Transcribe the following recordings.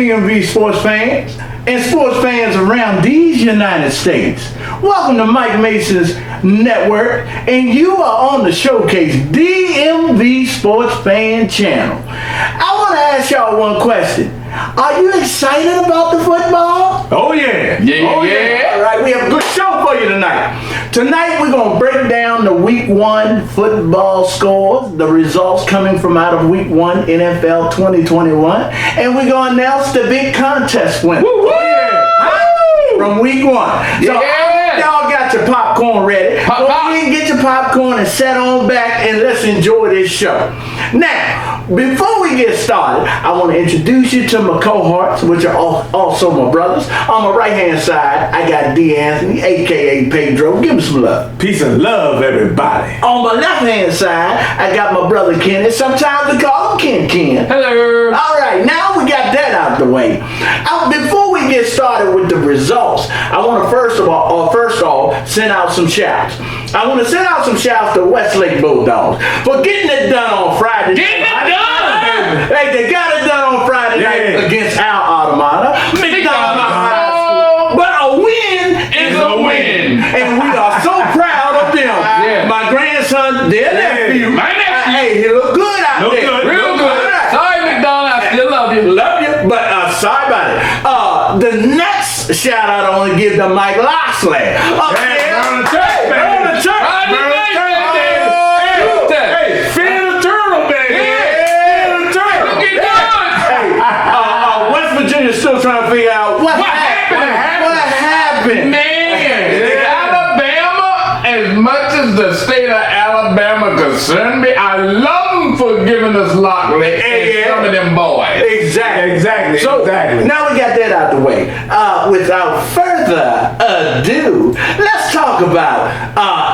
DMV sports fans and sports fans around these United States. Welcome to Mike Mason's network, and you are on the showcase DMV Sports Fan Channel. I want to ask y'all one question. Are you excited about the football? Oh yeah. Yeah. All right, we have a good show for you tonight. Tonight we're going to break down the Week 1 football scores, the results coming from out of Week 1 NFL 2021, and we're going to announce the big contest winner. From Week 1. So y'all got your popcorn ready. Go ahead and get your popcorn and set on back and let's enjoy this show. Now, before we get started, I want to introduce you to my cohorts, which are also my brothers. On my right-hand side, I got D. Anthony, a.k.a. Pedro. Give him some love. Peace and love, everybody. On my left-hand side, I got my brother Kenny. Sometimes we call him Ken. Hello. All right, now we got that out the way. Before we get started with the results, I want to first of all send out some shouts. I want to send out some shouts to Westlake Bulldogs for getting it done on Friday. Getting it done! Hey, they got it done on Friday night against our Automata. McDonald High School. But a win is a win. And we are so proud of them. My grandson, their nephew. My nephew. Hey, he look good out there. Good. Real good. Right. Sorry, McDonald, I still love you. Love you, but sorry about it. The next shout out I want to give to Mike Loxley. On the church, baby. On the church. Hey, feed the turtle, baby. Feed the turtle. Look at Hey, West Virginia's still trying to figure out what happened. What happened? Man, Alabama, as much as the state of Alabama concerned me, I love them for giving us Lockley and some of them boys. Exactly. So now we got that out the way. Without further ado, let's talk about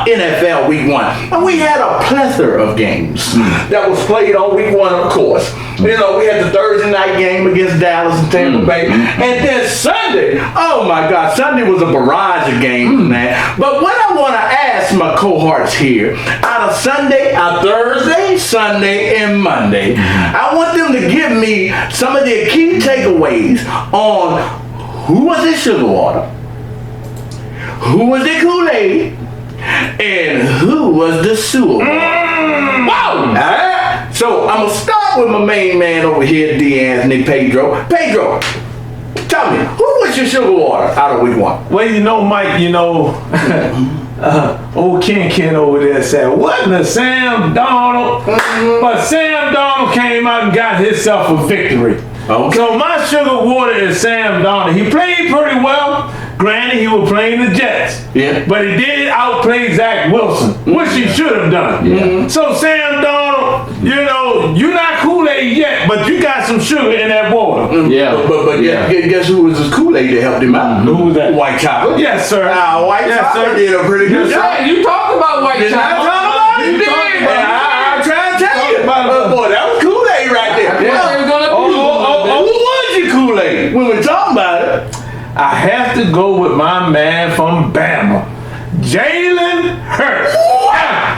NFL Week 1. And we had a plethora of games that was played on Week 1, of course. You know, we had the Thursday night game against Dallas and Tampa Bay. And then Sunday, oh my God, Sunday was a barrage of games, man. But what I want to ask my cohorts here, out of Thursday, Sunday, and Monday, I want them to give me some of their key takeaways on who was in sugar water, who was in Kool-Aid, and who was the sewer water. Wow! Alright? So I'm going to start with my main man over here, D. Anthony, Pedro. Pedro, tell me, who was your sugar water out of Week 1? Well, you know, Mike, old Ken over there said, wasn't it Sam Darnold? But Sam Darnold came out and got himself a victory. Okay. So my sugar water is Sam Darnold. He played pretty well. Granted, he was playing the Jets. Yeah. But he did outplay Zach Wilson, which he should have done. Yeah. So Sam Darnold, you're not Kool-Aid yet, but you got some sugar in that water. But guess who was his Kool-Aid that helped him out? Who was that? White chocolate. Yes, sir. White chocolate did a pretty good job. You talked about white Did I chocolate. talk about it? You did. I'm trying to tell you. Boy, that was Kool-Aid right there. Who was your Kool-Aid? When we talk about it, I have to go with my man from Bama, Jalen Hurts.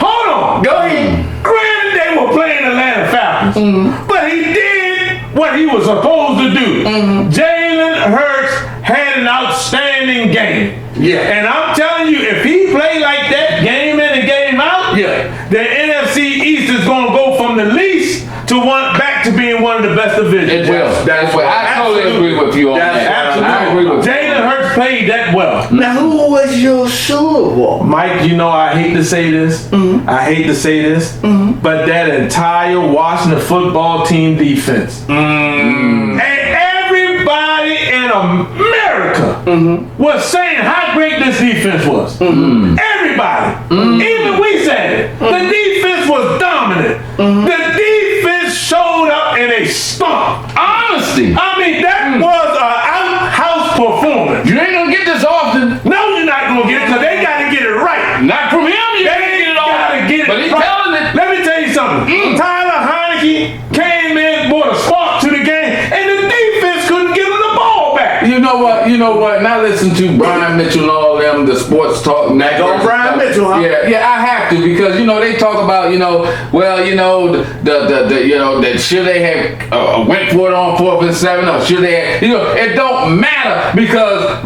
Hold on. go ahead. Granted, they were playing Atlanta Falcons, but he did what he was supposed to do. Jalen Hurts had an outstanding game. Yeah. And I'm telling you, if he played like that game in and game out, the NFC East is going to go from the least to back to being one of the best divisions. It will. That's what I totally agree with you on that. Absolutely. I agree with you. Jalen Hurts played that well. Now, who was your Super Bowl? Mike, I hate to say this. I hate to say this, but that entire Washington football team defense. And everybody in America was saying how great this defense was. Everybody. Even we said it. The defense was dominant. The defense showed up and they stomped. Honesty. I mean, that was an outhouse performance. You ain't gonna get this often. No, you're not going to get it because they got to get it right. Not from him. You ain't gonna get it often. But he's telling it. Let me tell you something. Tyler Heineke came in, brought a spark to the game, and the defense couldn't give him the ball back. You know what? Now listen to Brian Mitchell and all them, the sports talk. Now go Brian Mitchell, huh? Yeah, I have to because they talk about that should they have went for it on 4th and 7 or should they have, it don't matter because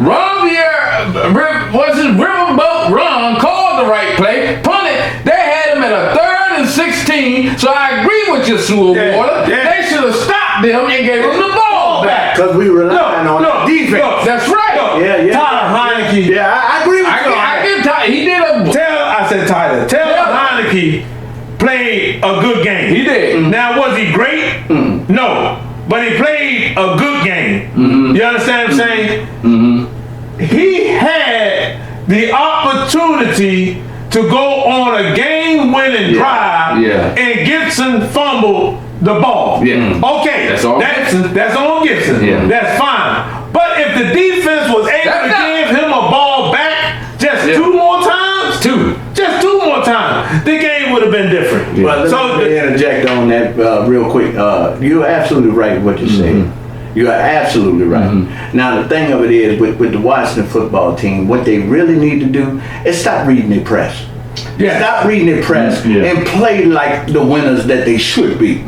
Riverboat Ron called the right play, punted. They had him at a 3rd and 16. So I agree with you, Sewer Water. They should have stopped them and gave them the ball back. Because we relying on defense. That's right. Tyler Heineke. Yeah, I agree with you. He did Tyler Heineke played a good game. He did. Now, was he great? No. But he played a good game. You understand what I'm saying? He had the opportunity to go on a game-winning drive, and Gibson fumbled the ball. Okay, that's on Gibson. That's fine. But if the defense was able to give him a ball back just 2 more times, the game would have been different. Well, let me interject on that real quick. You're absolutely right with what you're saying. You are absolutely right. Now, the thing of it is, with the Washington football team, what they really need to do is stop reading their press. Stop reading their press and play like the winners that they should be.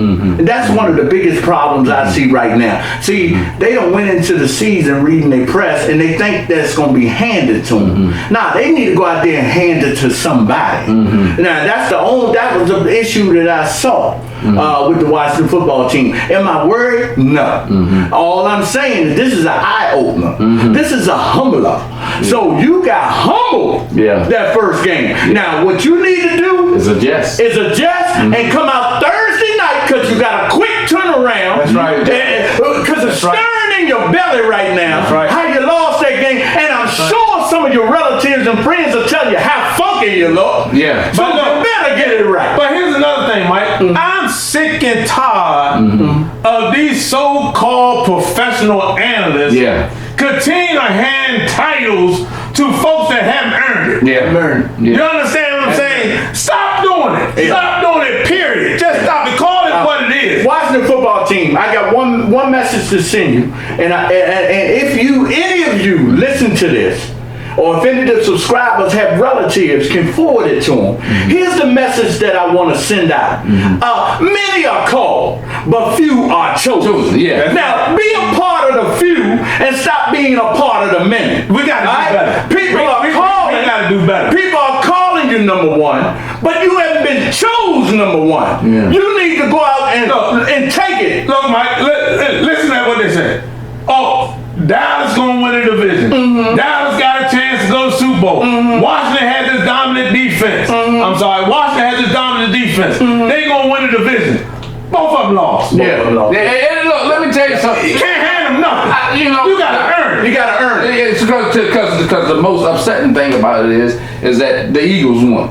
That's one of the biggest problems I see right now. See, they don't went into the season reading their press and they think that's going to be handed to them. Nah, they need to go out there and hand it to somebody. Now, that was the issue that I saw with the Washington football team. Am I worried? No. All I'm saying is this is an eye-opener. This is a humbler. So you got humbled that first game. Now, what you need to do is adjust and come out Thursday night because you got a quick turnaround. That's right. Because it's stirring in your belly right now. That's right. How you lost that game. And I'm sure some of your relatives and friends will tell you how funky you look. So you better get it right. But here's another thing, Mike. I'm sick and tired of these so-called professional analysts continue to hand titles to folks that haven't earned it. You understand what I'm saying? Stop doing it. Stop doing it, period. Just stop it. Call it what it is. Washington football team, I got one message to send you. And if any of you listen to this, or if any of the subscribers have relatives, can forward it to them. Here's the message that I want to send out. Many are called, but few are chosen. Now, be a part of the few and stop being a part of the many. We got to do better. People are calling. We got to do better. People are calling you number one, but you haven't been chosen number one. You need to go out and take it. Look, Mike, listen to what they say. Oh, Dallas gonna win the division. Dallas got a chance to go to Super Bowl. Washington has this dominant defense. I'm sorry, Washington has this dominant defense. They gonna win the division. Both of them lost. And look, let me tell you something. You can't hand them nothing. You gotta earn it. You gotta earn it. It's because the most upsetting thing about it is that the Eagles won.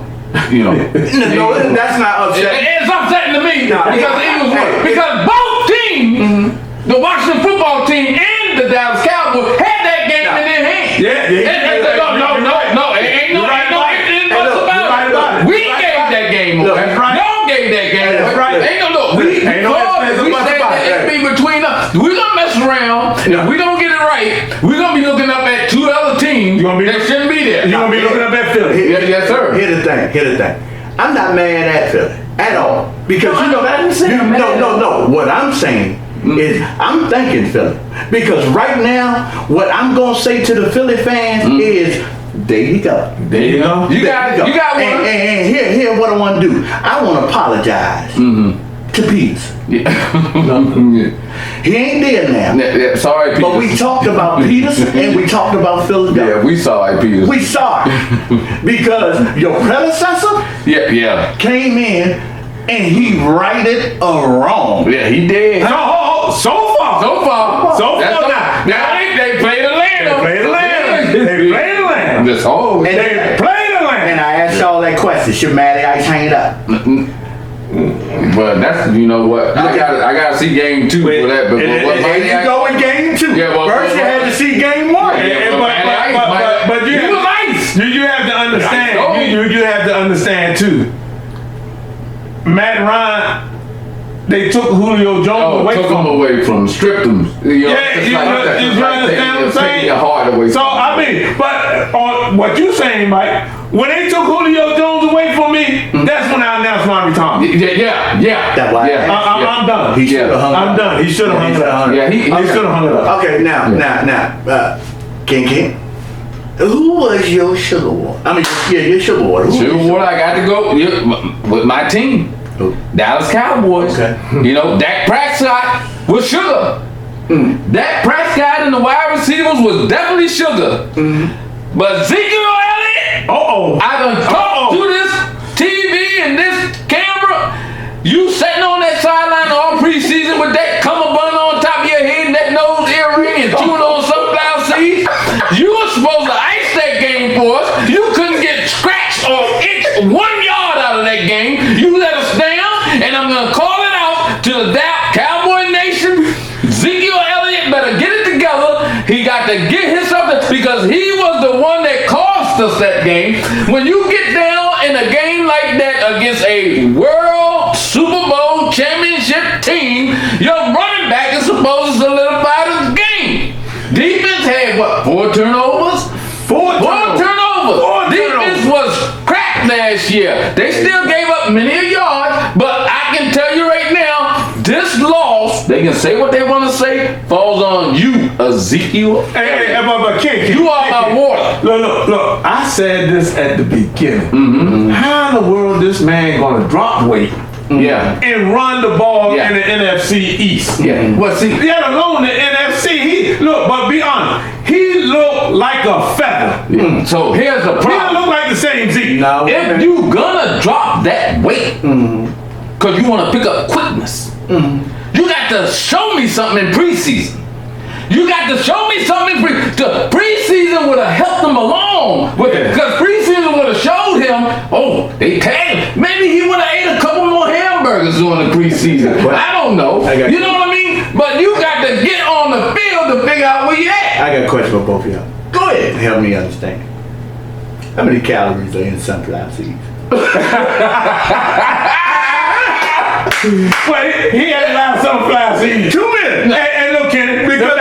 No, that's not upsetting. It's upsetting to me because the Eagles won. Because both teams, the Washington football team and the Dallas Cowboys, had that game in their hands. No, ain't no ifs about it. We gave that game away. Y'all gave that game away. Ain't no we said that it be between us. We gonna mess around. If we don't get it right, we're gonna be looking up at 2 other teams that shouldn't be there. You're gonna be looking up at Philly. Yes, sir. Here's the thing. I'm not mad at Philly at all because no. What I'm saying is I'm thanking Philly because right now what I'm gonna say to the Philly fans is there you go. You got one. And here what I want to do. I want to apologize to Peters. He ain't there now. Sorry, Peters. But we talked about Peters and we talked about Philadelphia. We sorry, Peters. We sorry because your predecessor came in and he righted a wrong. Yeah, he did. So far. Now they play the land. They play the land. And I asked y'all that question. Should Matty Ice hang it up? But that's what I gotta see game 2 for that. But you go in game 2. First you had to see game 1. But you have to understand. You have to understand too. Matt Ryan they took Julio Jones away took from him him. away from him, stripped him. You know, Yeah, you understand what I'm saying? Taking your heart away. So I mean, but on what you saying, Mike? When they took Julio Jones away from me, that's when I announced my retirement. Yeah. That's why. I'm done. He should have hung it up. I'm done. He should have hung it up. Yeah, he should have hung it up. Okay, now, King, who was your sugar water? I mean, your sugar water. Sugar water, I got to go with my team. Who? Dallas Cowboys. Okay. You know, Dak Prescott was sugar. Dak Prescott and the wide receivers was definitely sugar. But Ezekiel Elliott, I done talked to this TV and this camera. You sitting on that sideline all preseason with that cummerbund on top of your head and that nose earring and chewing on sunflower seeds. You were supposed to ice that game for us. You couldn't get scratched or inch 1 yard out of that game. You let us down, and I'm going to call it out to the Cowboy Nation. Ezekiel Elliott better get it together. He got to get his something because he was the one that cost us that game. When you get down in a game like that against a world Super Bowl championship team, your running back is supposed to solidify the game. Defense had what? 4 turnovers? Four turnovers. Defense was crap last year. They still gave up many yards, but I can tell you right now, this loss, they can say what they want to say, falls on you, Ezekiel. Hey, but King, you are my water. Look. I said this at the beginning. How in the world this man gonna drop weight? And run the ball in the NFC East. Well, see, let alone the NFC. But be honest, he looked like a feather. So here's the problem. He don't look like the same Zeke. No. If you gonna drop that weight, cause you wanna pick up quickness, you got to show me something in preseason. You got to show me something in preseason would have helped him along. Because preseason would have showed him, they tagged him. Maybe he would have ate a couple more hamburgers during the preseason. I don't know. You know what I mean? But you got to get on the field to figure out where you at. I got a question for both of y'all. Go ahead and help me understand. How many calories are in sunflower seeds? Well, he had to line sunflower seeds. 2 minutes. Hey, look, Kenny, because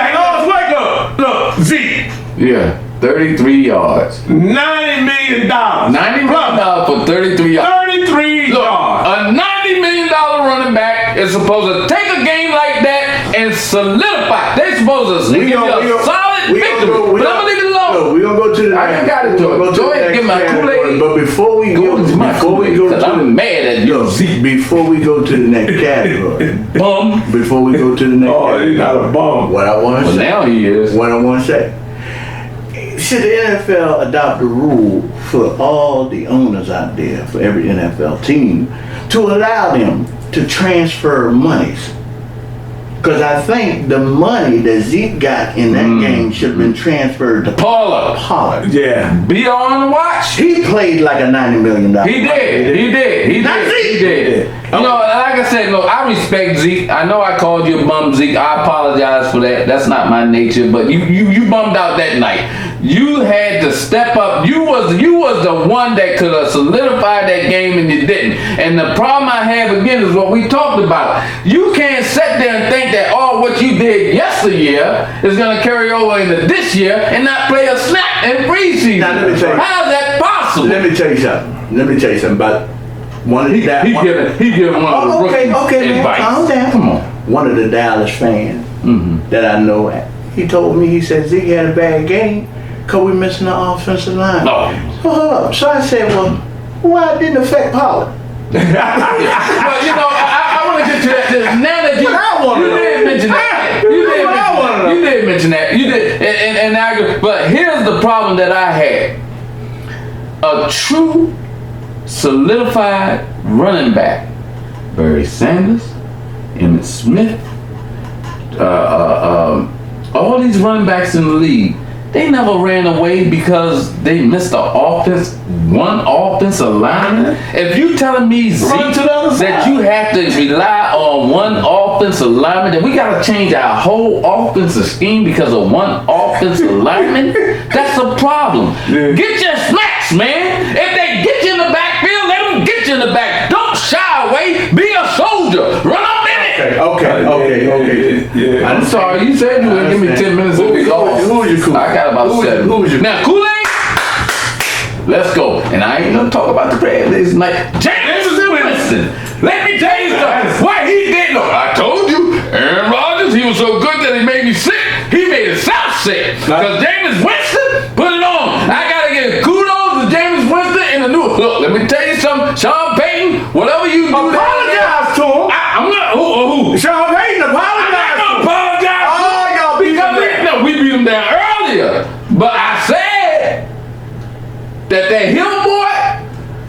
look, Zeke. 33 yards. $90 million. $90 million for 33 yards. 33 yards. A $90 million running back is supposed to take a game like that and solidify. They're supposed to give you a solid victory. But I'm going to leave it alone. No, we're going to go to the next. I got it, Joy. Go ahead, get my Kool-Aid. But before we go to because I'm mad at you. Before we go to the next category. Bum. Before we go to the next category. He's not a bum. What I want to say. Now he is. What I want to say. Should the NFL adopt a rule for all the owners out there, for every NFL team, to allow them to transfer monies? Because I think the money that Zeke got in that game should have been transferred to Pollard. Yeah. Be on the watch. He played like a $90 million. He did. Not Zeke. He did. You know, like I said, look, I respect Zeke. I know I called you a bum, Zeke. I apologize for that. That's not my nature. But you bummed out that night. You had to step up. You was the one that could have solidified that game, and you didn't. And the problem I have again is what we talked about. You can't sit there and think that what you did yesteryear is going to carry over into this year and not play a snap in preseason. Now, let me tell you. How is that possible? Let me tell you something. About one of the He giving one of the rookies advice. Calm down. Come on. One of the Dallas fans that I know, he told me, he said Zeke had a bad game because we missing the offensive line. So I said, well, why it didn't affect Pollard? Well, you know, I want to get to that. Now that you did mention that. You did mention that. You did. And I agree. But here's the problem that I had. A true solidified running back, Barry Sanders, Emmitt Smith, all these running backs in the league, they never ran away because they missed one offensive lineman. If you telling me, Zeke, that you have to rely on one offensive lineman, then we got to change our whole offensive scheme because of one offensive lineman, that's a problem. Get your snacks, man. If they get you in the backfield, let them get you in the back. Don't shy away. Be a soldier. Run up there Okay. Yeah. I'm sorry, you said you were gonna give me 10 minutes to be off. Who's your Kool-Aid? I got about 7. Who's your Now, Kool-Aid, let's go. And I ain't gonna talk about the crab legs tonight. James Winston, let me tell you something. What he did, look, I told you, Aaron Rodgers, he was so good that he made me sick. He made the South sick. Because James Winston put it on. I gotta give kudos to James Winston in the new. Look, let me tell you something. Sean Payton, whatever you do, apologize to him. I'm not. Who? Sean Payton, apologize to him. Apologize. Oh, y'all beat him down. No, we beat him down earlier. But I said that Hill boy,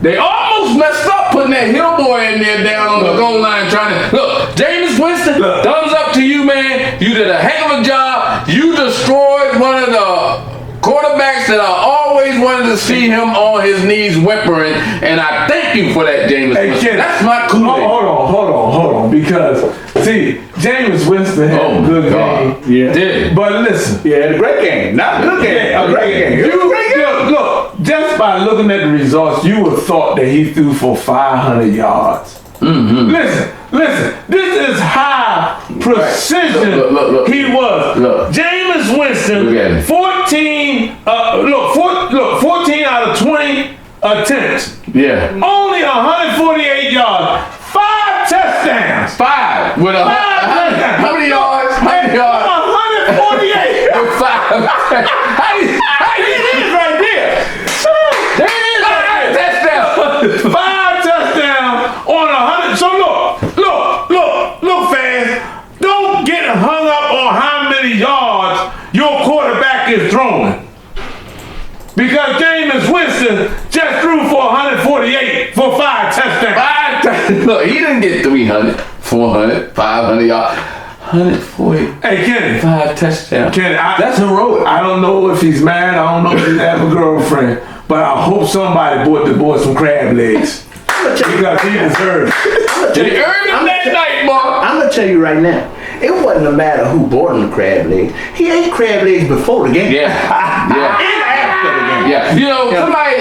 they almost messed up putting that Hill boy in there down on the goal line trying to look. James Winston, thumbs up to you, man. You did a heck of a job. You destroyed one of the quarterbacks that I always wanted to see him on his knees whimpering, and I thank you for that, James Winston. That's my Kool-Aid. Hold on, because see, James Winston had a good game. Yeah. Did. But listen. Yeah, a great game. Not a good game. A great game. Look, just by looking at the results, you would have thought that he threw for 500 yards. Mm-hmm. Listen, this is high precision Look, he was. Look. James Winston, 14 out of 20 attempts. Yeah. Only 148 yards, 5 touchdowns. 5 with a how many yards? How many yards? 148. With 5. How you It is right there. There it is. 5 touchdowns. 5 touchdowns on 100. So look, fans. Don't get hung up on how many yards your quarterback is throwing. Because James Winston just threw for 148 for 5 touchdowns. Look, he didn't get 300, 400, 500 yards. 140. Hey, Kenny. 5 touchdowns. Kenny, That's heroic. I don't know if he's mad. I don't know if he have a girlfriend. But I hope somebody bought the boy some crab legs. Because he deserves it. He earned him that night, Mark. I'm going to tell you right now. It wasn't a matter who bought him the crab legs. He ate crab legs before the game. Yeah. And after the game. Yeah. You know, somebody,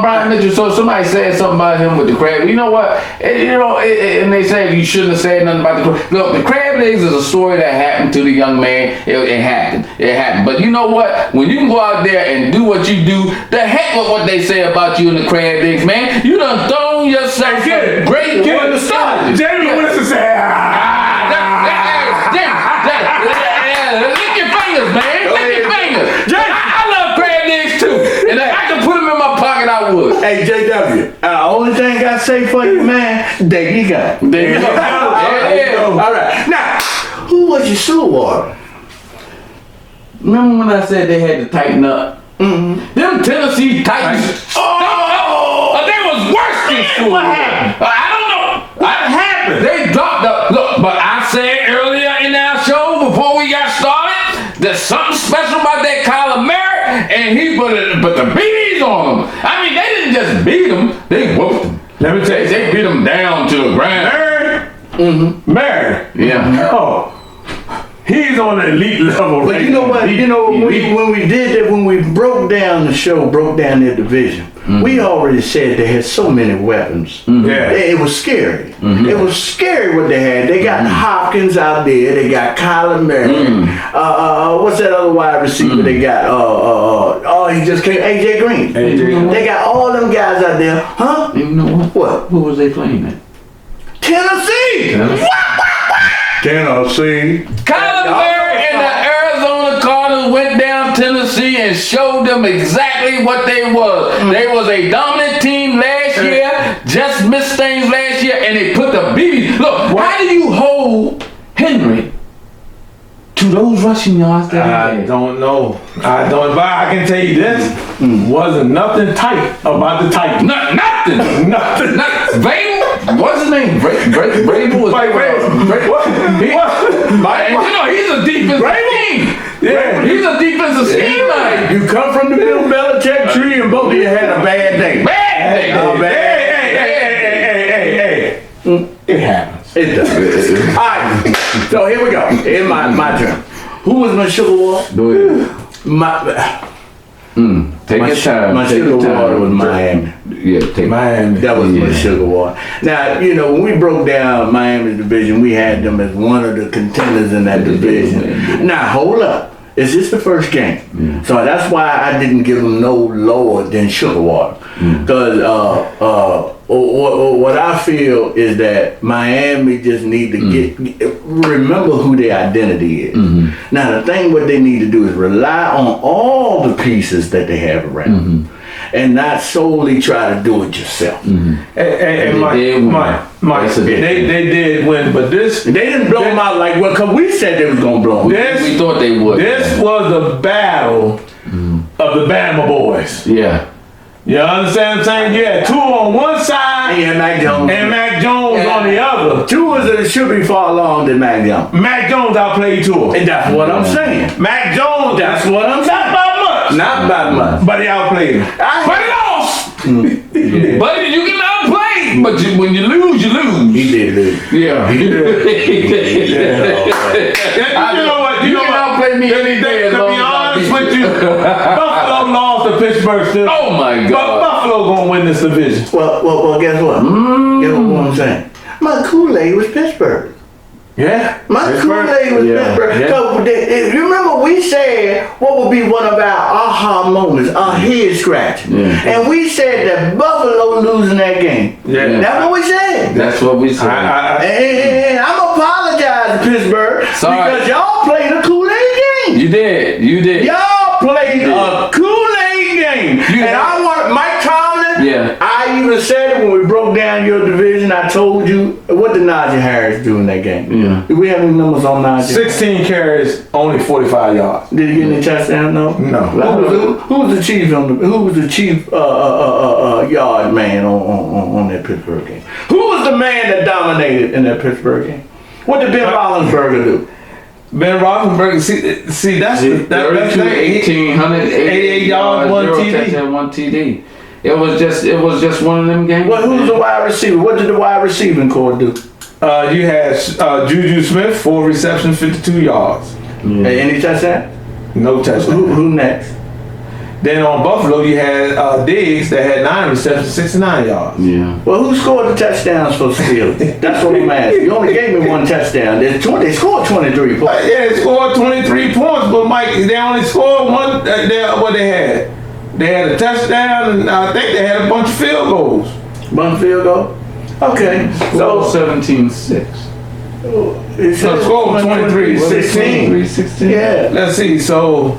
Brian Mitchell, so somebody said something about him with the crab. You know what? And they said you shouldn't have said nothing about the crab. Look, the crab legs is a story that happened to the young man. It happened. But you know what? When you can go out there and do what you do, the heck with what they say about you and the crab legs, man. You done thrown yourself great Get the start. Jamie Winston said, lick your fingers, man. Lick your fingers. I love crab legs too. And if I can put them in my pocket, I would. Hey, JW, only thing I say for you, man, there you go. There you go. Yeah. All right. Now, who was your Stillwater? Remember when I said they had to tighten up? Mm-hmm. Them Tennessee Titans. They was worse than Stillwater. What happened? I don't know. What happened? They dropped up. Look, but I said earlier in our show before we got started, there's something special about that Kyler Murray, and he put the BBs on them. I mean, they didn't just beat them; they whooped them. Let me tell you, They beat them down to the ground. Murray. Mm-hmm. Murray. Yeah. Oh. He's on the elite level. But you know what? When we did that, when we broke down the show, broke down their division, we already said they had so many weapons. Yeah. It was scary. It was scary what they had. They got Hopkins out there. They got Kyler Murray. What's that other wide receiver they got? He just came. AJ Green. They got all them guys out there. Huh? You know what? What? Who was they playing at? Tennessee. Tennessee. Kyler Murray and the Arizona Cardinals went down Tennessee and showed them exactly what they was. They was a dominant team last year, just missed things last year, and they put the BB. Look, how do you hold Henry to those rushing yards that he I had? don't know. I don't. But I can tell you this: wasn't nothing tight about the Titans. Nothing. Vrabel? What's his name? Vrabel was. You know, he's a defensive scheme. Yeah, He's a defensive scheme man. You come from the Bill Belichick tree, and both of you had a bad day. Hey. It happens. It does. All right. So here we go. It's my turn. Who was my Sugar War? Go ahead. Take your time. My Take sugar your time. water was Miami. Yeah, take Miami. That was my sugar water. Now, when we broke down Miami's division, we had them as one of the contenders in that division. Now, hold up. Is this the first game? So that's why I didn't give them no lower than sugar water. Because what I feel is that Miami just need to remember who their identity is. Now, the thing what they need to do is rely on all the pieces that they have around. And not solely try to do it yourself. And Mike, they did win, but this they didn't blow them out like because we said they was gonna blow them. We thought they would. This was the battle of the Bama boys. Yeah. You understand what I'm saying? You had two on one side And Mac Jones on the other. Two should be far along than Mac Jones. Mac Jones outplayed two. And that's what I'm saying. Mac Jones, That's what I'm saying. not by much. Not by much. But he outplayed him. But he lost. But you can outplay. But when you lose, you lose. He did lose. Yeah. He did. You know what? You can outplay me any day. To be honest with you, Buffalo lost to Pittsburgh still. Oh my But God. Buffalo gonna win this division. Well, guess what? Guess what I'm saying? My Kool-Aid was Pittsburgh. Yeah. My Kool-Aid was Pittsburgh. Yeah. So, if you remember, we said what would be one of our aha moments, our head scratching. And we said that Buffalo losing that game. Yeah. That's what we said. That's what we said. And I'm apologize to Pittsburgh because y'all played a Kool-Aid game. You did. Y'all played a Kool-Aid game. And I want Mike Tomlin. Yeah. I even said it when we broke down your division. I told you what did Najee Harris do in that game. Yeah. Do we have any numbers on Najee? 16 carries, only 45 yards. Did he get any touchdown? No. Who was the chief yard man on that Pittsburgh game? Who was the man that dominated in that Pittsburgh game? What did Ben Roethlisberger do? Ben Roethlisberger, see that's the 188 yards, one TD. touchdown, one TD. It was just one of them games. Well, who's the wide receiver? What did the wide receiving core do? You had Juju Smith, 4 receptions, 52 yards. Any touchdown? No touchdown. Who next? Then on Buffalo, you had Diggs that had 9 receptions, 69 yards. Yeah. Well, who scored the touchdowns for Steelers? That's what I'm asking. You only gave me one touchdown. They scored 23 points. Yeah, they scored 23 points, but Mike, they only scored one. What they had? They had a touchdown, and I think they had a bunch of field goals. One field goal? Okay. So 17-6. It says score was 23-16. 23-16. Yeah. Let's see. So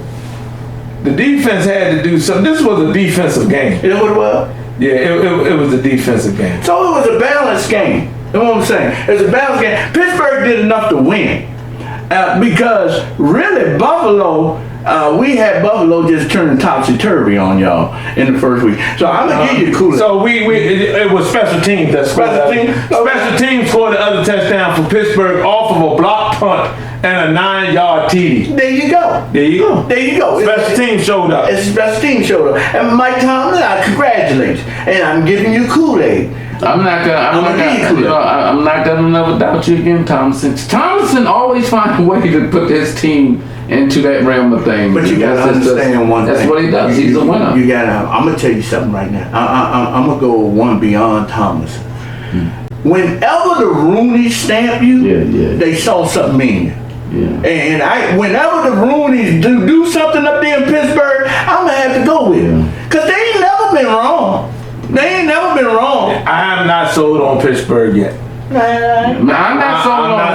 the defense had to do something. This was a defensive game. You know what it was? Yeah, it was a defensive game. So it was a balanced game. You know what I'm saying? It was a balanced game. Pittsburgh did enough to win. Because really Buffalo, we had Buffalo just turning topsy-turvy on y'all in the first week. So I'm going to give you Kool-Aid. So it was special teams that scored. Special teams scored the other touchdown for Pittsburgh off of a block punt and a 9-yard TD. There you go. There you go. There you go. Special teams showed up. It's a special team showed up. And Mike Tomlin, I congratulate you. And I'm giving you Kool-Aid. I'm not gonna never doubt you again, Thompson. Thompson always finds a way to put his team into that realm of things. But you gotta understand one thing. That's what he does. He's a winner. I'm gonna tell you something right now. I'm gonna go one beyond Thomas. Whenever the Rooney stamp you, they saw something in you. Yeah. And whenever the Rooneys do something up there in Pittsburgh, I'm gonna have to go with them. Cause they ain't never been wrong. They ain't never been wrong. I am not sold on Pittsburgh yet. I'm not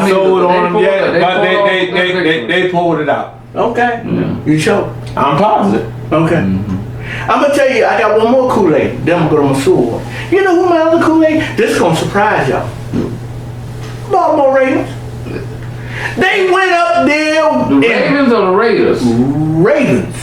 sold on them yet, but they pulled it out. Okay. Yeah. You sure? I'm positive. Okay. I'm gonna tell you, I got one more Kool-Aid. Then I'm gonna go to my sewer. You know who my other Kool-Aid? This is gonna surprise y'all. Baltimore Ravens. They went up there. The Ravens or the Raiders? Ravens.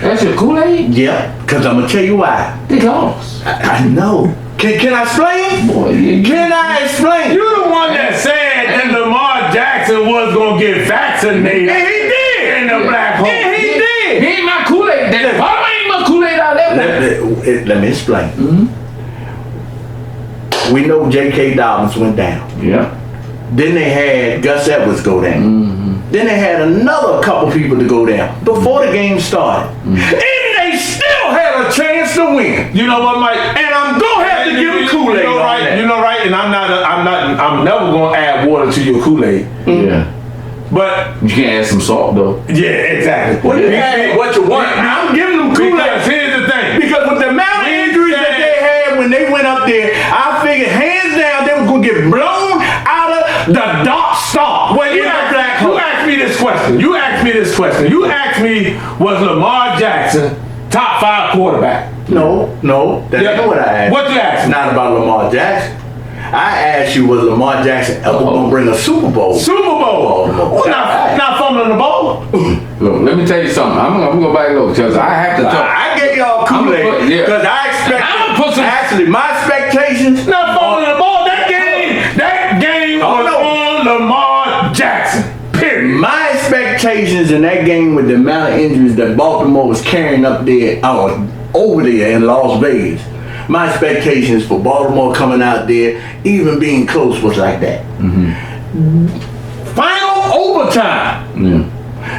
That's your Kool-Aid? Yeah, because I'm going to tell you why. They lost. I know. Can I explain? Boy, Can I explain? You're the one that said that Lamar Jackson was going to get vaccinated. And he did. In the black hole. And he did. He ain't my Kool-Aid. Why ain't my Kool-Aid out there? Let me explain. We know J.K. Dobbins went down. Yeah. Then they had Gus Edwards go down. Then they had another couple people to go down before the game started. And they still had a chance to win. You know what, Mike? And I'm gonna have to give them Kool-Aid on that. You know, right? And I'm never gonna add water to your Kool-Aid. Yeah. But you can't add some salt though. Yeah, exactly. Well, you add what you want. I'm giving them Kool-Aid. Because here's the thing. Because with the amount of injuries that they had when they went up there, I figured hands down they were gonna get blown out of the Dark Star. Well, you asked me this question. You asked me, was Lamar Jackson top 5 quarterback? No, that's not what I asked. What you asked? Not about Lamar Jackson. I asked you, was Lamar Jackson ever gonna bring a Super Bowl? Super Bowl. Not fumbling the ball. Look, let me tell you something. I'm gonna go back a little because I have to talk. I gave y'all Kool-Aid because I expect. Actually, my expectations. Not fumbling the ball. That game was on Lamar Jackson. Period. My expectations in that game with the amount of injuries that Baltimore was carrying up there, over there in Las Vegas, my expectations for Baltimore coming out there, even being close, was like that. Final overtime. Yeah.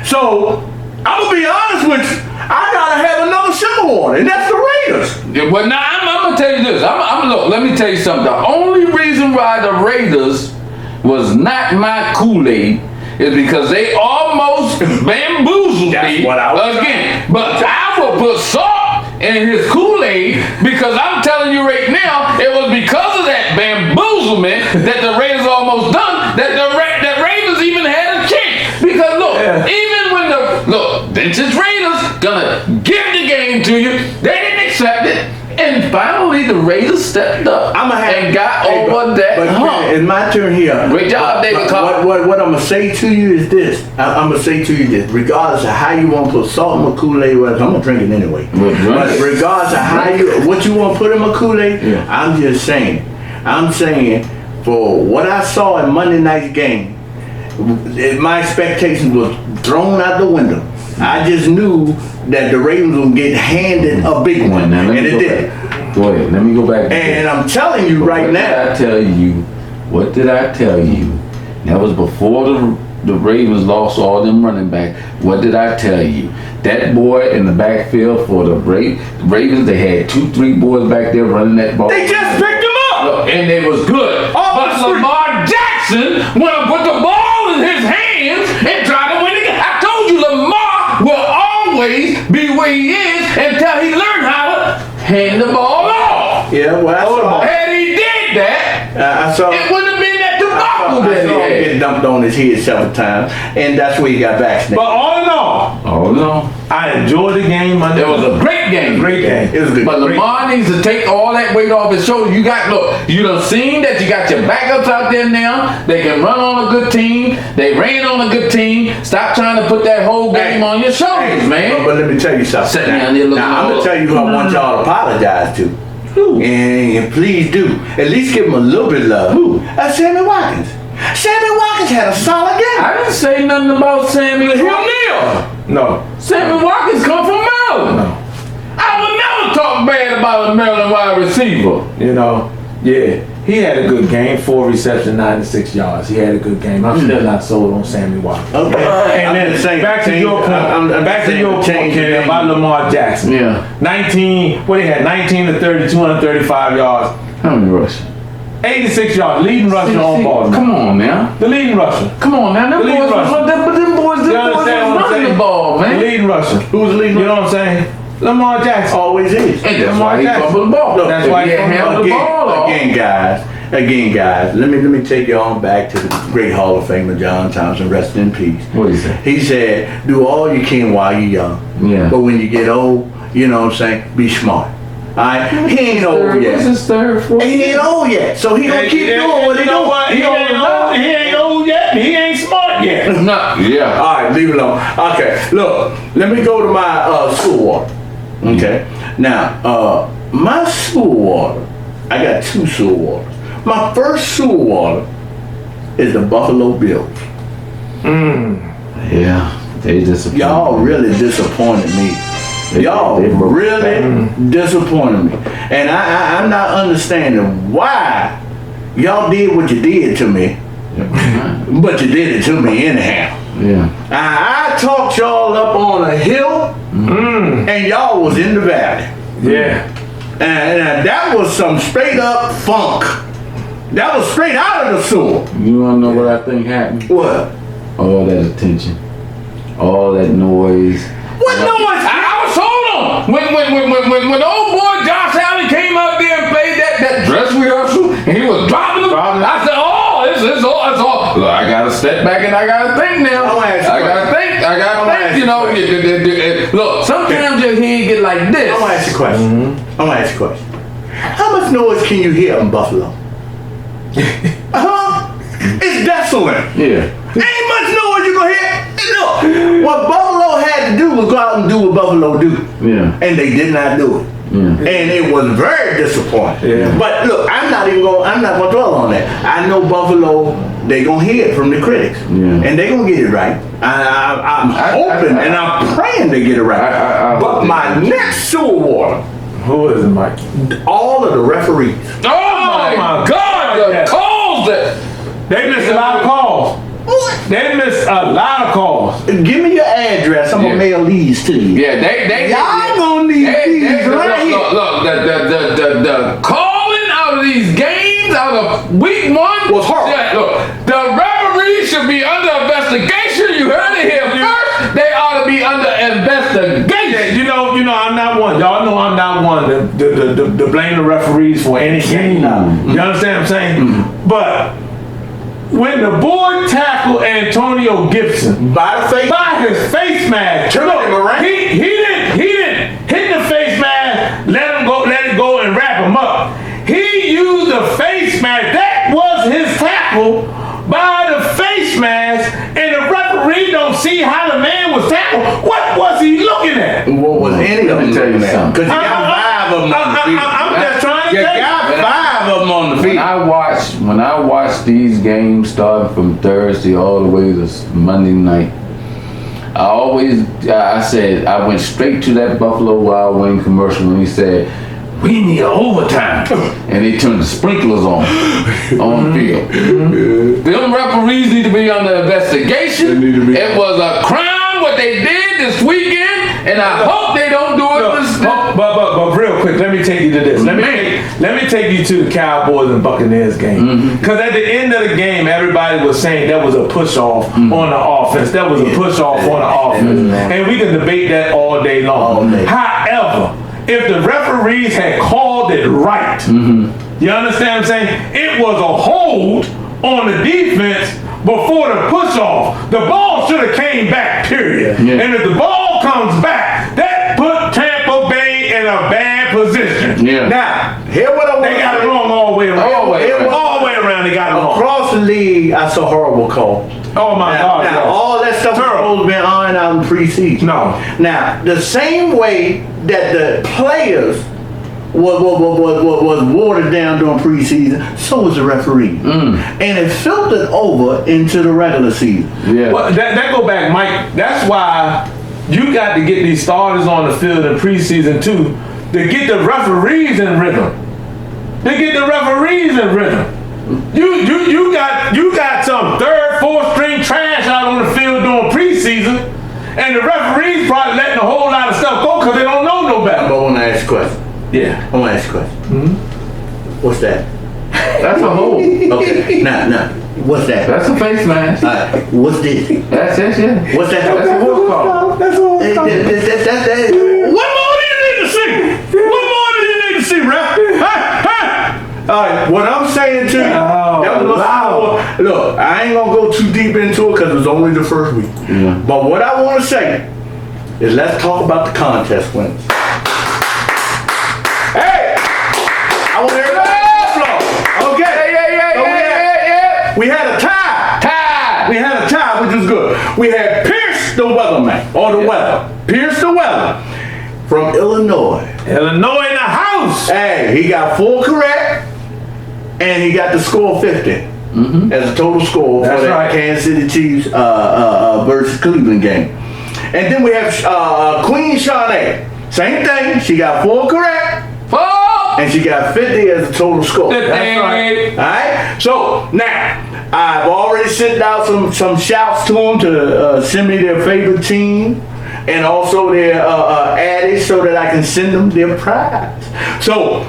So, I'm going to be honest with you, I got to have another Super Bowl, and that's the Raiders. Yeah, well, now, I'm going to tell you this. Look, let me tell you something. The only reason why the Raiders was not my Kool-Aid is because they almost bamboozled me again. But I will put salt in his Kool-Aid because I'm telling you right now, it was because of that bamboozlement that the Raiders almost done, that the Raiders even had a chance. Because look, even when Vince's Raiders gonna give the game to you, they didn't accept it. And finally, the Raiders stepped up and got over that hump. It's my turn here. Great job, David Carr. What I'm going to say to you is this. I'm going to say to you this. Regardless of how you want to put salt in my Kool-Aid, I'm going to drink it anyway. But regardless of what you want to put in my Kool-Aid, I'm just saying. I'm saying for what I saw in Monday night's game, my expectations was thrown out the window. I just knew that the Ravens would get handed a big one, and it did. Go ahead, let me go back. And I'm telling you right now. What did I tell you? That was before the Ravens lost all them running back. What did I tell you? That boy in the backfield for the Ravens, they had 2-3 boys back there running that ball. They just picked him up, and they was good. But Lamar Jackson went and put the ball in his hands and tried to win the game. I told you, Lamar will always be where he is until he learned how to hand the ball off. Yeah, well, I saw. Had he did that, I saw. It wouldn't have been that debacle I saw him get dumped on his head several times, and that's where he got vaccinated. But all in all, I enjoyed the game. It was a great game. Great game. It was good. But Lamar needs to take all that weight off his shoulders. You done seen that you got your backups out there now. They can run on a good team. They ran on a good team. Stop trying to put that whole game on your shoulders, man. But let me tell you something. I'm gonna tell you who I want y'all to apologize to. Who? And please do. At least give him a little bit of love. Who? Sammy Watkins. Sammy Watkins had a solid game. I didn't say nothing about Sammy. No. Sammy Watkins come from Maryland. No. I would never talk bad about a Maryland wide receiver. He had a good game. 4 receptions, 96 yards. He had a good game. I'm still not sold on Sammy Watkins. Okay. And then back to your point, Ken, about Lamar Jackson. Yeah. 19 to 30, 235 yards. How many rushing? 86 yards, leading rusher on ball. Come on, man. The leading rusher. Come on, man. Them boys was running the ball, man. The leading rusher. Who was the leading rusher? You know what I'm saying? Lamar Jackson. Always is. And that's why he fumbled the ball. That's why he handled the ball. Again, guys, let me take you on back to the great Hall of Famer John Thompson, rest in peace. What did he say? He said, do all you can while you're young. Yeah. But when you get old, you know what I'm saying, be smart. Alright? He ain't old yet. This is third, fourth. He ain't old yet. So he gonna keep doing what he doing. He ain't old yet. He ain't smart yet. No. Yeah. Alright, leave it alone. Okay, look, let me go to my school water. Okay? Now, my school water, I got 2 school waters. My first school water is the Buffalo Bills. Yeah, they disappointed. Y'all really disappointed me. Y'all really disappointed me. And I'm not understanding why y'all did what you did to me, but you did it to me anyhow. Yeah. I talked y'all up on a hill, and and y'all was in the valley. Yeah. And that was some straight up funk. That was straight out of the sewer. You wanna know what I think happened? What? All that attention, all that noise. What noise? I was told on when old boy Josh Allen came out there and played that dress rehearsal and he was dropping them. I said, oh, it's all. Look, I gotta step back and I gotta think now. I gotta think. You know, look, sometimes your head get like this. I'm gonna ask you a question. I'm gonna ask you a question. How much noise can you hear in Buffalo? It's desolate. Yeah. Ain't much noise you gonna hear. Look, what Buffalo had to do was go out and do what Buffalo do. Yeah. And they did not do it. Yeah. And it was very disappointing. Yeah. But look, I'm not gonna dwell on that. I know Buffalo, they gonna hear it from the critics. Yeah. And they gonna get it right. I'm hoping and I'm praying they get it right. But my next sewer water, Who is it, Mike? all of the referees. Oh my God, the calls that. They missed a lot of calls. They missed a lot of calls. Give me your address. I'm gonna mail these to you. Yeah, they Y'all gonna need these right here. Look, the calling out of these games out of week one was horrible. Yeah, look, the referees should be under investigation. You heard it here first. They ought to be under investigation. Yeah, you know, I'm not one. Y'all know I'm not one to blame the referees for any game. You understand what I'm saying? But when the boy tackled Antonio Gibson By his face mask, look, he didn't hit the face mask, let it go and wrap him up. He used the face mask. That was his tackle by the face mask, and the referee don't see how the man was tackled. What was he looking at? What was any of them tell you looking at? something. Because you got 5 of them on the field. I'm just trying to You tell you. got 5 of them on the field. When I watch these games starting from Thursday all the way to Monday night, I went straight to that Buffalo Wild Wing commercial when he said, "We need overtime," and they turned the sprinklers on the field. Them referees need to be under investigation. It was a crime what they did this weekend, and I hope they don't do it this But real quick, let me take you to this. Let me take you to the Cowboys and Buccaneers game. Because at the end of the game, everybody was saying that was a push off on the offense. That was a push off on the offense, and we can debate that all day long. However, if the referees had called it right, you understand what I'm saying? It was a hold on the defense before the push off. The ball should have came back, period. Yeah. And if the ball comes back, that put Tampa Bay in a bad position. Yeah. Now, here what I want. They got it wrong all the way around. All the way around, they got it wrong. Across the league, I saw horrible calls. Oh my God. Now, all that stuff was supposed to be ironed out in preseason. No. Now, the same way that the players was watered down during preseason, so was the referee. And it filtered over into the regular season. Yeah. Well, that go back, Mike. That's why you got to get these starters on the field in preseason too, to get the referees in rhythm. You got some 3rd, 4th string trash out on the field during preseason, and the referees probably letting a whole lot of stuff go because they don't know no better. But I want to ask you a question. Yeah. I want to ask you a question. What's that? That's a hole. Okay. Nah. What's that? That's a face mask. What's this? That's it, yeah. What's that? That's a horse call. That's all. What more do you need to see? What more do you need to see, ref? All right, what I'm saying to you, that was loud. Look, I ain't gonna go too deep into it because it was only the first week. Yeah. But what I want to say is let's talk about the contest winners. Hey, I want everybody to applause. Okay. We had a tie. We had a tie, which was good. We had Pierce the Weatherman, or the weather. Pierce the Weather from Illinois. Illinois in the house. Hey, he got 4 correct, and he got the score 50 as a total score for that Kansas City Chiefs versus Cleveland game. And then we have Queen Shawnee. Same thing. She got 4 correct. And she got 50 as a total score. That's right. All right. So now I've already sent out some shouts to them to send me their favorite team. and also their addies so that I can send them their prize. So,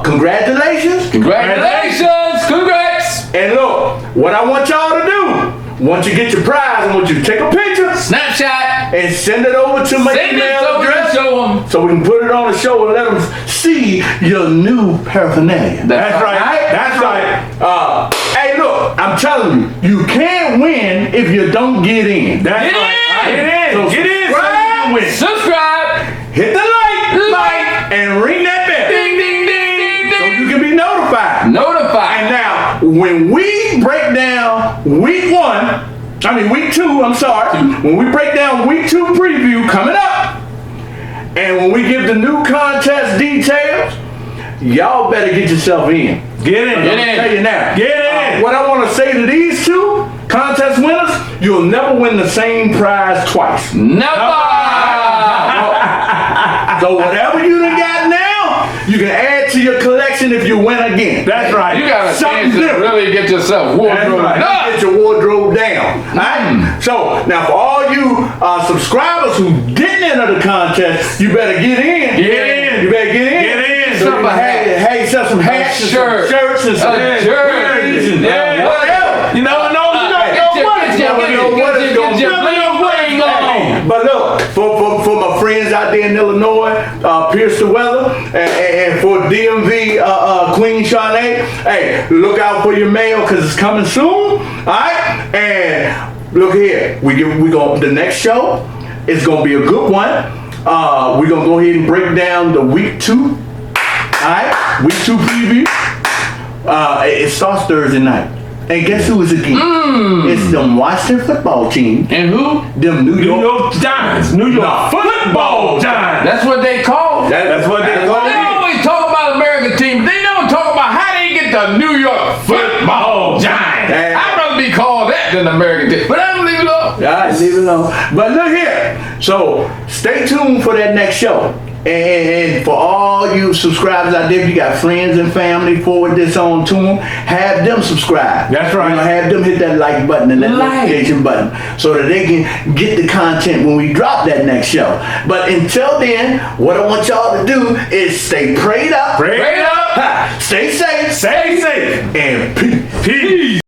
congratulations. Congrats. And look, what I want y'all to do, once you get your prize, I want you to take a picture, Snapchat. and send it over to my email address so we can put it on the show and let them see your new paraphernalia. That's right. That's right. Hey, look, I'm telling you, you can't win if you don't get in. That's Get right. in. So get in. So you can win. Subscribe. Hit the like, and ring that bell Ding, ding, ding, ding, so ding. you can be notified. And now, when we break down week 2, when we break down week 2 preview coming up, and when we give the new contest details, y'all better get yourself in. Get in. I'm tell you now. Get in. What I want to say to these 2 contest winners, you'll never win the same prize twice. So whatever you done got now, you can add to your collection if you win again. That's right. You got a chance to really get yourself wardrobe Right. up. Get your wardrobe down. Alright? So now for all you subscribers who didn't enter the contest, you better get in. Get in. You better get in. Get in. So you can have some hats and some shirts and some jerseys and whatever. You never know what's going. But look, for my friends out there in Illinois, Pierce the Weather, and for DMV Queen Charlotte, hey, look out for your mail because it's coming soon. Alright? And look here, we go the next show is gonna be a good one. We're gonna go ahead and break down the week 2. Alright? Week 2 preview. It starts Thursday night. And guess who is again? It's them Washington football team. And who? Them New York Giants. New York football Giants. That's what they call. That's what they call They it. always talk about American team, but they never talk about how they get the New York football Giants. I'd rather be called that than American team. But I'm gonna leave it alone. All right, leave it alone. But look here. So stay tuned for that next show. And for all you subscribers out there, if you got friends and family, forward this on to them. Have them subscribe. That's right. You know, have them hit that like button and that notification button so that they can get the content when we drop that next show. But until then, what I want y'all to do is stay prayed up. Prayed up. up. Stay safe. Stay safe. And peace. Peace.